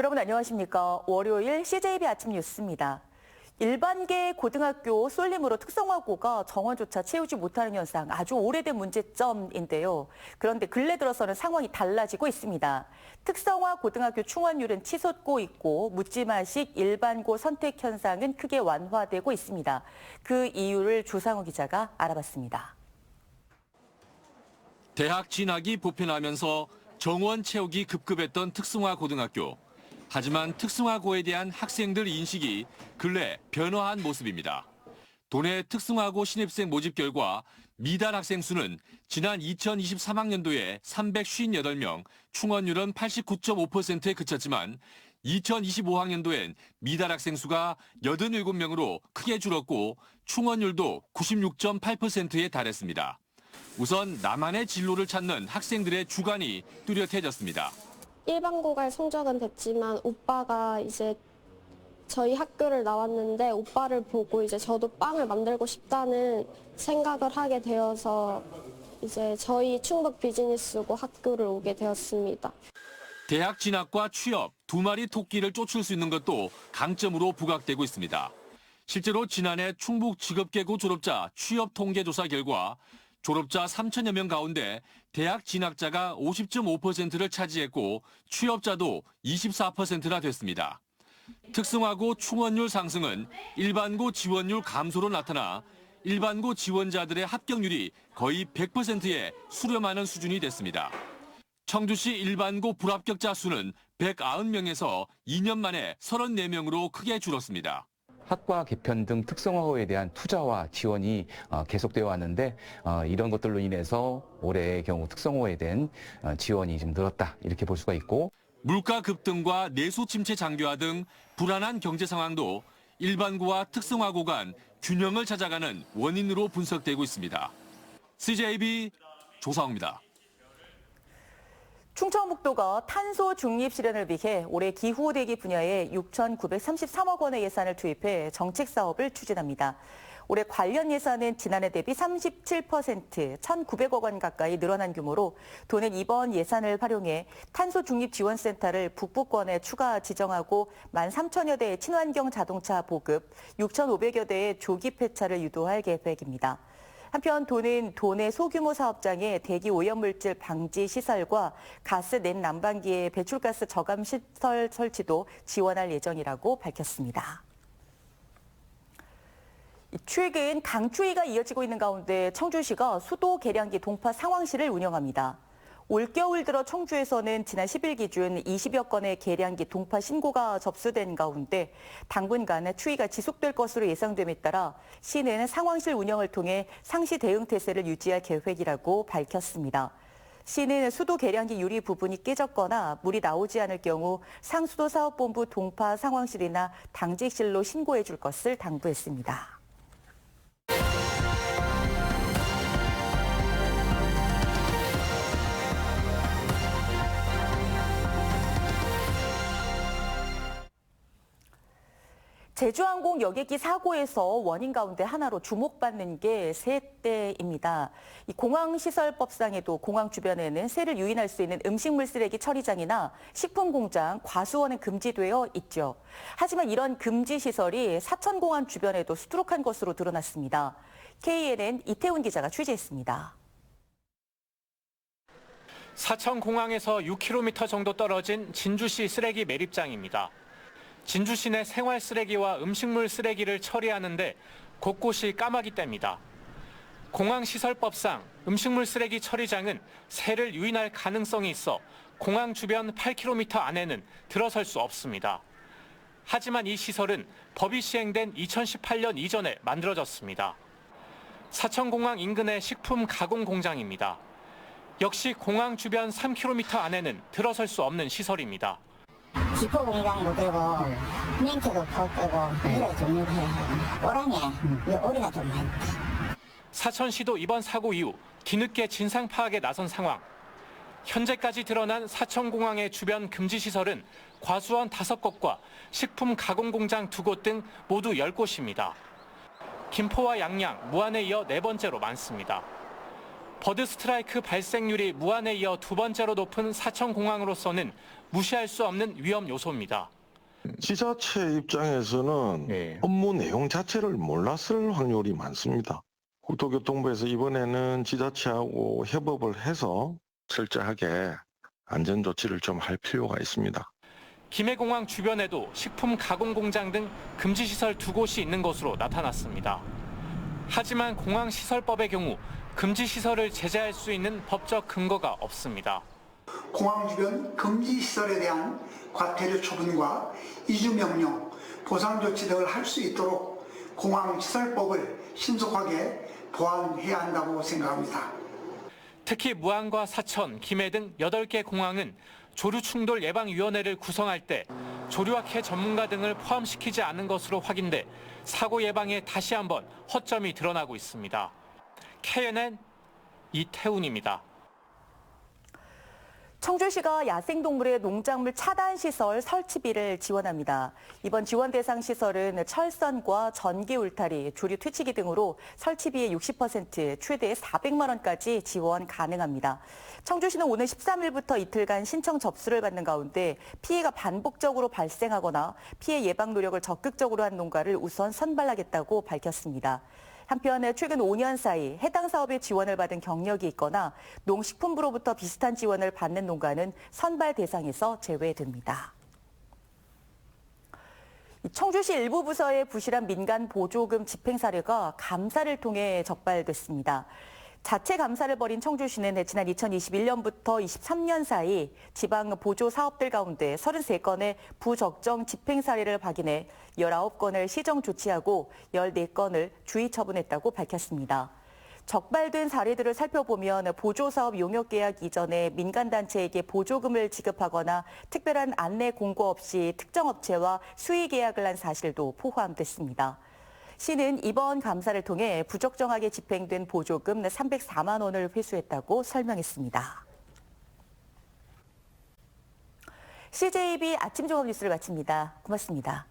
여러분 안녕하십니까? 월요일 CJB 아침 뉴스입니다. 일반계 고등학교 쏠림으로 특성화고가 정원조차 채우지 못하는 현상 아주 오래된 문제점인데요. 그런데 근래 들어서는 상황이 달라지고 있습니다. 특성화 고등학교 충원율은 치솟고 있고 묻지마식 일반고 선택 현상은 크게 완화되고 있습니다. 그 이유를 조상우 기자가 알아봤습니다. 대학 진학이 보편하면서 정원 채우기 급급했던 특성화 고등학교. 하지만 특성화고에 대한 학생들 인식이 근래 변화한 모습입니다. 도내 특성화고 신입생 모집 결과 미달 학생 수는 지난 2023학년도에 358명, 충원율은 89.5%에 그쳤지만 2025학년도엔 미달 학생 수가 87명으로 크게 줄었고 충원율도 96.8%에 달했습니다. 우선 나만의 진로를 찾는 학생들의 주관이 뚜렷해졌습니다. 일반고갈 성적은 됐지만 오빠가 이제 저희 학교를 나왔는데 오빠를 보고 이제 저도 빵을 만들고 싶다는 생각을 하게 되어서 이제 저희 충북 비즈니스고 학교를 오게 되었습니다. 대학 진학과 취업, 두 마리 토끼를 쫓을 수 있는 것도 강점으로 부각되고 있습니다. 실제로 지난해 충북 직업계고 졸업자 취업 통계조사 결과 졸업자 3천여 명 가운데 대학 진학자가 50.5%를 차지했고 취업자도 24%나 됐습니다. 특성화고 충원율 상승은 일반고 지원율 감소로 나타나 일반고 지원자들의 합격률이 거의 100%에 수렴하는 수준이 됐습니다. 청주시 일반고 불합격자 수는 190명에서 2년 만에 34명으로 크게 줄었습니다. 학과 개편 등 특성화고에 대한 투자와 지원이 계속되어 왔는데 이런 것들로 인해서 올해의 경우 특성화고에 대한 지원이 좀 늘었다 이렇게 볼 수가 있고 물가 급등과 내수 침체 장기화 등 불안한 경제 상황도 일반고와 특성화고 간 균형을 찾아가는 원인으로 분석되고 있습니다. CJB 조상우입니다. 충청북도가 탄소 중립 실현을 위해 올해 기후대기 분야에 6,933억 원의 예산을 투입해 정책 사업을 추진합니다. 올해 관련 예산은 지난해 대비 37%, 1,900억 원 가까이 늘어난 규모로 도는 이번 예산을 활용해 탄소 중립 지원센터를 북부권에 추가 지정하고 13,000여 대의 친환경 자동차 보급, 6,500여 대의 조기 폐차를 유도할 계획입니다. 한편 도는 도내 소규모 사업장의 대기 오염물질 방지 시설과 가스 낸 난방기의 배출가스 저감 시설 설치도 지원할 예정이라고 밝혔습니다. 최근 강추위가 이어지고 있는 가운데 청주시가 수도 계량기 동파 상황실을 운영합니다. 올겨울 들어 청주에서는 지난 10일 기준 20여 건의 계량기 동파 신고가 접수된 가운데 당분간 추위가 지속될 것으로 예상됨에 따라 시는 상황실 운영을 통해 상시 대응 태세를 유지할 계획이라고 밝혔습니다. 시는 수도 계량기 유리 부분이 깨졌거나 물이 나오지 않을 경우 상수도 사업본부 동파 상황실이나 당직실로 신고해 줄 것을 당부했습니다. 제주항공 여객기 사고에서 원인 가운데 하나로 주목받는 게 새떼입니다. 이 공항시설법상에도 공항 주변에는 새를 유인할 수 있는 음식물 쓰레기 처리장이나 식품 공장, 과수원은 금지되어 있죠. 하지만 이런 금지 시설이 사천공항 주변에도 수두룩한 것으로 드러났습니다. KNN 이태훈 기자가 취재했습니다. 사천공항에서 6km 정도 떨어진 진주시 쓰레기 매립장입니다. 진주시 내 생활 쓰레기와 음식물 쓰레기를 처리하는데 곳곳이 까마귀 떼입니다. 공항시설법상 음식물 쓰레기 처리장은 새를 유인할 가능성이 있어 공항 주변 8km 안에는 들어설 수 없습니다. 하지만 이 시설은 법이 시행된 2018년 이전에 만들어졌습니다. 사천공항 인근의 식품 가공 공장입니다. 역시 공항 주변 3km 안에는 들어설 수 없는 시설입니다. 기포 공장 못 들고 냉채도 못 들고 이래 좀 해요. 오랑에 오리가 좀 많다. 사천시도 이번 사고 이후 뒤늦게 진상 파악에 나선 상황. 현재까지 드러난 사천공항의 주변 금지 시설은 과수원 5곳과 식품 가공 공장 2곳 등 모두 10곳입니다. 김포와 양양, 무안에 이어 4번째로 많습니다. 버드 스트라이크 발생률이 무안에 이어 2번째로 높은 사천공항으로서는 무시할 수 없는 위험 요소입니다. 지자체 입장에서는 업무 내용 자체를 몰랐을 확률이 많습니다. 국토교통부에서 이번에는 지자체하고 협업을 해서 철저하게 안전조치를 좀 할 필요가 있습니다. 김해공항 주변에도 식품 가공 공장 등 금지 시설 2곳이 있는 것으로 나타났습니다. 하지만 공항시설법의 경우 금지 시설을 제재할 수 있는 법적 근거가 없습니다. 공항 주변 금지 시설에 대한 과태료 처분과 이주 명령, 보상 조치 등을 할 수 있도록 공항시설법을 신속하게 보완해야 한다고 생각합니다. 특히 무안과 사천, 김해 등 8개 공항은 조류충돌예방위원회를 구성할 때 조류학회 전문가 등을 포함시키지 않은 것으로 확인돼 사고 예방에 다시 한번 허점이 드러나고 있습니다. KNN 이태훈입니다. 청주시가 야생동물의 농작물 차단 시설 설치비를 지원합니다. 이번 지원 대상 시설은 철선과 전기 울타리, 조류 퇴치기 등으로 설치비의 60% 최대 400만 원까지 지원 가능합니다. 청주시는 오늘 13일부터 이틀간 신청 접수를 받는 가운데 피해가 반복적으로 발생하거나 피해 예방 노력을 적극적으로 한 농가를 우선 선발하겠다고 밝혔습니다. 한편 최근 5년 사이 해당 사업에 지원을 받은 경력이 있거나 농식품부로부터 비슷한 지원을 받는 농가는 선발 대상에서 제외됩니다. 청주시 일부 부서의 부실한 민간 보조금 집행 사례가 감사를 통해 적발됐습니다. 자체 감사를 벌인 청주시는 지난 2021년부터 23년 사이 지방 보조 사업들 가운데 33건의 부적정 집행 사례를 확인해 19건을 시정 조치하고 14건을 주의 처분했다고 밝혔습니다. 적발된 사례들을 살펴보면 보조 사업 용역 계약 이전에 민간단체에게 보조금을 지급하거나 특별한 안내 공고 없이 특정 업체와 수의 계약을 한 사실도 포함됐습니다. 시는 이번 감사를 통해 부적정하게 집행된 보조금 304만 원을 회수했다고 설명했습니다. CJB 아침 종합 뉴스를 마칩니다. 고맙습니다.